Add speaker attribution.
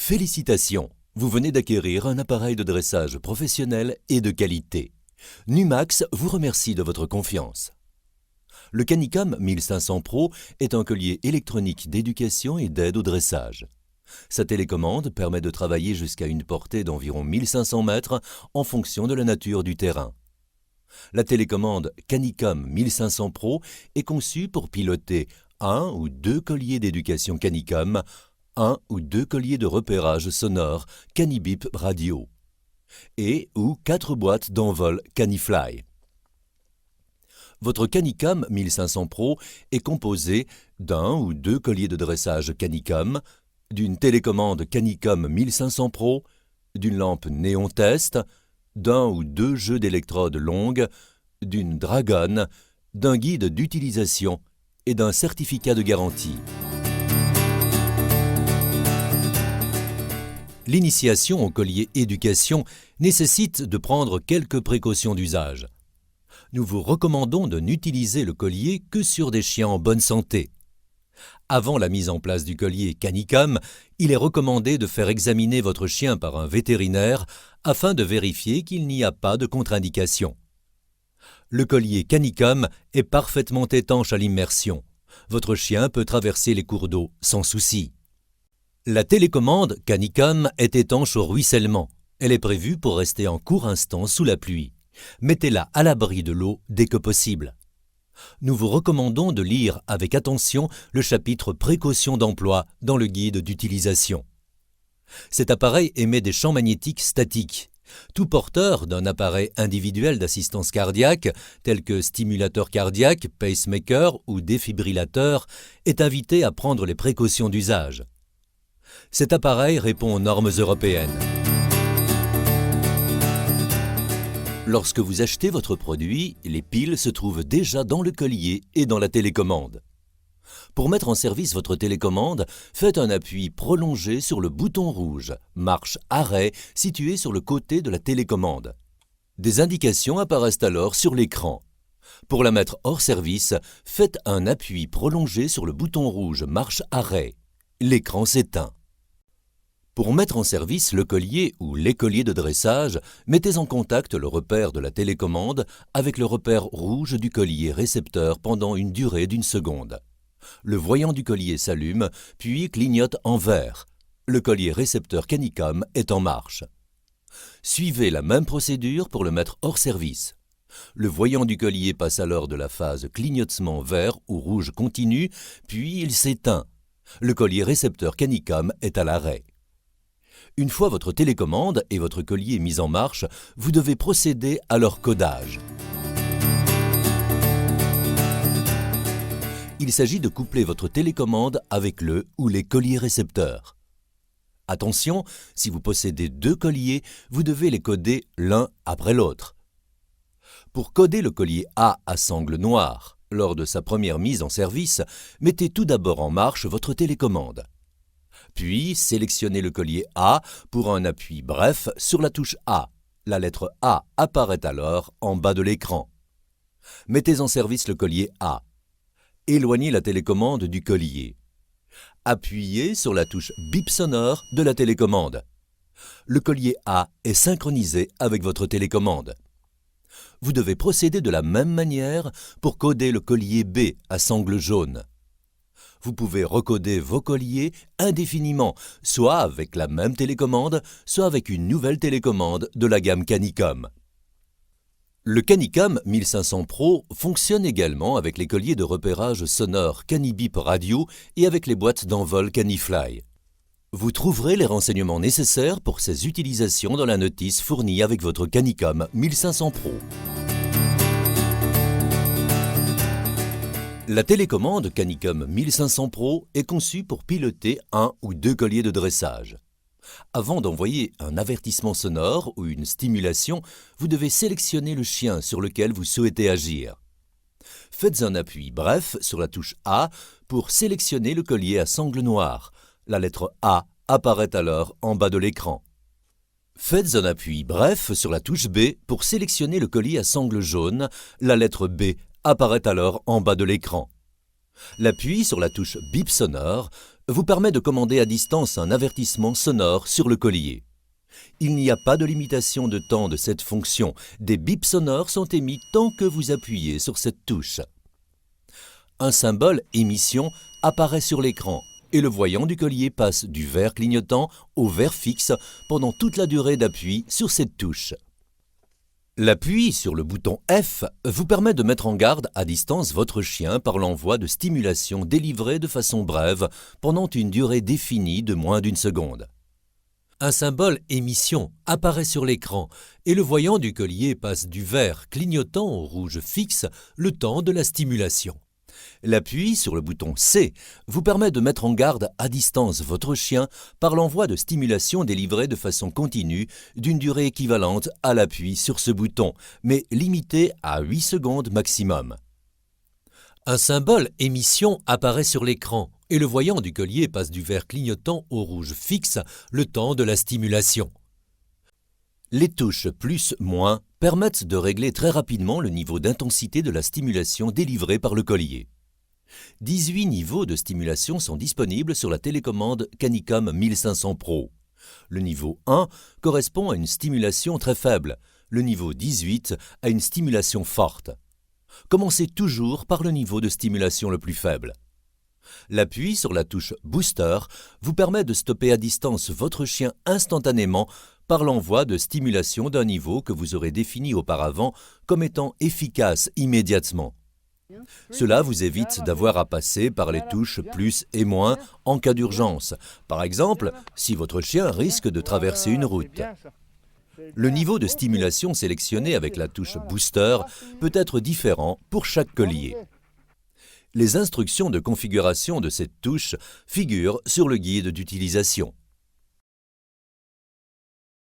Speaker 1: Félicitations! Vous venez d'acquérir un appareil de dressage professionnel et de qualité. Numax vous remercie de votre confiance. Le Canicom 1500 Pro est un collier électronique d'éducation et d'aide au dressage. Sa télécommande permet de travailler jusqu'à une portée d'environ 1500 mètres en fonction de la nature du terrain. La télécommande Canicom 1500 Pro est conçue pour piloter un ou deux colliers d'éducation Canicom, un ou deux colliers de repérage sonore Canibip Radio et ou 4 boîtes d'envol Canifly. Votre Canicom 1500 Pro est composé d'un ou deux colliers de dressage Canicom, d'une télécommande Canicom 1500 Pro, d'une lampe néon test, d'un ou deux jeux d'électrodes longues, d'une Dragon, d'un guide d'utilisation et d'un certificat de garantie. L'initiation au collier éducation nécessite de prendre quelques précautions d'usage. Nous vous recommandons de n'utiliser le collier que sur des chiens en bonne santé. Avant la mise en place du collier Canicom, il est recommandé de faire examiner votre chien par un vétérinaire afin de vérifier qu'il n'y a pas de contre-indication. Le collier Canicom est parfaitement étanche à l'immersion. Votre chien peut traverser les cours d'eau sans souci. La télécommande Canicom est étanche au ruissellement. Elle est prévue pour rester un court instant sous la pluie. Mettez-la à l'abri de l'eau dès que possible. Nous vous recommandons de lire avec attention le chapitre Précautions d'emploi dans le guide d'utilisation. Cet appareil émet des champs magnétiques statiques. Tout porteur d'un appareil individuel d'assistance cardiaque, tel que stimulateur cardiaque, pacemaker ou défibrillateur, est invité à prendre les précautions d'usage. Cet appareil répond aux normes européennes. Lorsque vous achetez votre produit, les piles se trouvent déjà dans le collier et dans la télécommande. Pour mettre en service votre télécommande, faites un appui prolongé sur le bouton rouge, marche arrêt, situé sur le côté de la télécommande. Des indications apparaissent alors sur l'écran. Pour la mettre hors service, faites un appui prolongé sur le bouton rouge, marche arrêt. L'écran s'éteint. Pour mettre en service le collier ou les colliers de dressage, mettez en contact le repère de la télécommande avec le repère rouge du collier récepteur pendant une durée d'1 seconde. Le voyant du collier s'allume, puis clignote en vert. Le collier récepteur Canicom est en marche. Suivez la même procédure pour le mettre hors service. Le voyant du collier passe alors de la phase clignotement vert ou rouge continu, puis il s'éteint. Le collier récepteur Canicom est à l'arrêt. Une fois votre télécommande et votre collier mis en marche, vous devez procéder à leur codage. Il s'agit de coupler votre télécommande avec le ou les colliers récepteurs. Attention, si vous possédez 2 colliers, vous devez les coder l'un après l'autre. Pour coder le collier A à sangle noire, lors de sa première mise en service, mettez tout d'abord en marche votre télécommande. Puis, sélectionnez le collier A pour un appui bref sur la touche A. La lettre A apparaît alors en bas de l'écran. Mettez en service le collier A. Éloignez la télécommande du collier. Appuyez sur la touche bip sonore de la télécommande. Le collier A est synchronisé avec votre télécommande. Vous devez procéder de la même manière pour coder le collier B à sangle jaune. Vous pouvez recoder vos colliers indéfiniment, soit avec la même télécommande, soit avec une nouvelle télécommande de la gamme Canicom. Le Canicom 1500 Pro fonctionne également avec les colliers de repérage sonore Canibip Radio et avec les boîtes d'envol Canifly. Vous trouverez les renseignements nécessaires pour ces utilisations dans la notice fournie avec votre Canicom 1500 Pro. La télécommande Canicom 1500 Pro est conçue pour piloter 1 ou 2 colliers de dressage. Avant d'envoyer un avertissement sonore ou une stimulation, vous devez sélectionner le chien sur lequel vous souhaitez agir. Faites un appui bref sur la touche A pour sélectionner le collier à sangle noire. La lettre A apparaît alors en bas de l'écran. Faites un appui bref sur la touche B pour sélectionner le collier à sangle jaune. La lettre B apparaît alors en bas de l'écran. L'appui sur la touche bip sonore vous permet de commander à distance un avertissement sonore sur le collier. Il n'y a pas de limitation de temps de cette fonction. Des bips sonores sont émis tant que vous appuyez sur cette touche. Un symbole émission apparaît sur l'écran et le voyant du collier passe du vert clignotant au vert fixe pendant toute la durée d'appui sur cette touche. L'appui sur le bouton F vous permet de mettre en garde à distance votre chien par l'envoi de stimulation délivrée de façon brève pendant une durée définie de moins d'une seconde. Un symbole émission apparaît sur l'écran et le voyant du collier passe du vert clignotant au rouge fixe le temps de la stimulation. L'appui sur le bouton C vous permet de mettre en garde à distance votre chien par l'envoi de stimulation délivrée de façon continue d'une durée équivalente à l'appui sur ce bouton, mais limitée à 8 secondes maximum. Un symbole émission apparaît sur l'écran et le voyant du collier passe du vert clignotant au rouge fixe le temps de la stimulation. Les touches plus, moins permettent de régler très rapidement le niveau d'intensité de la stimulation délivrée par le collier. 18 niveaux de stimulation sont disponibles sur la télécommande Canicom 1500 Pro. Le niveau 1 correspond à une stimulation très faible, le niveau 18 à une stimulation forte. Commencez toujours par le niveau de stimulation le plus faible. L'appui sur la touche Booster vous permet de stopper à distance votre chien instantanément par l'envoi de stimulation d'un niveau que vous aurez défini auparavant comme étant efficace immédiatement. Cela vous évite d'avoir à passer par les touches plus et moins en cas d'urgence, par exemple si votre chien risque de traverser une route. Le niveau de stimulation sélectionné avec la touche Booster peut être différent pour chaque collier. Les instructions de configuration de cette touche figurent sur le guide d'utilisation.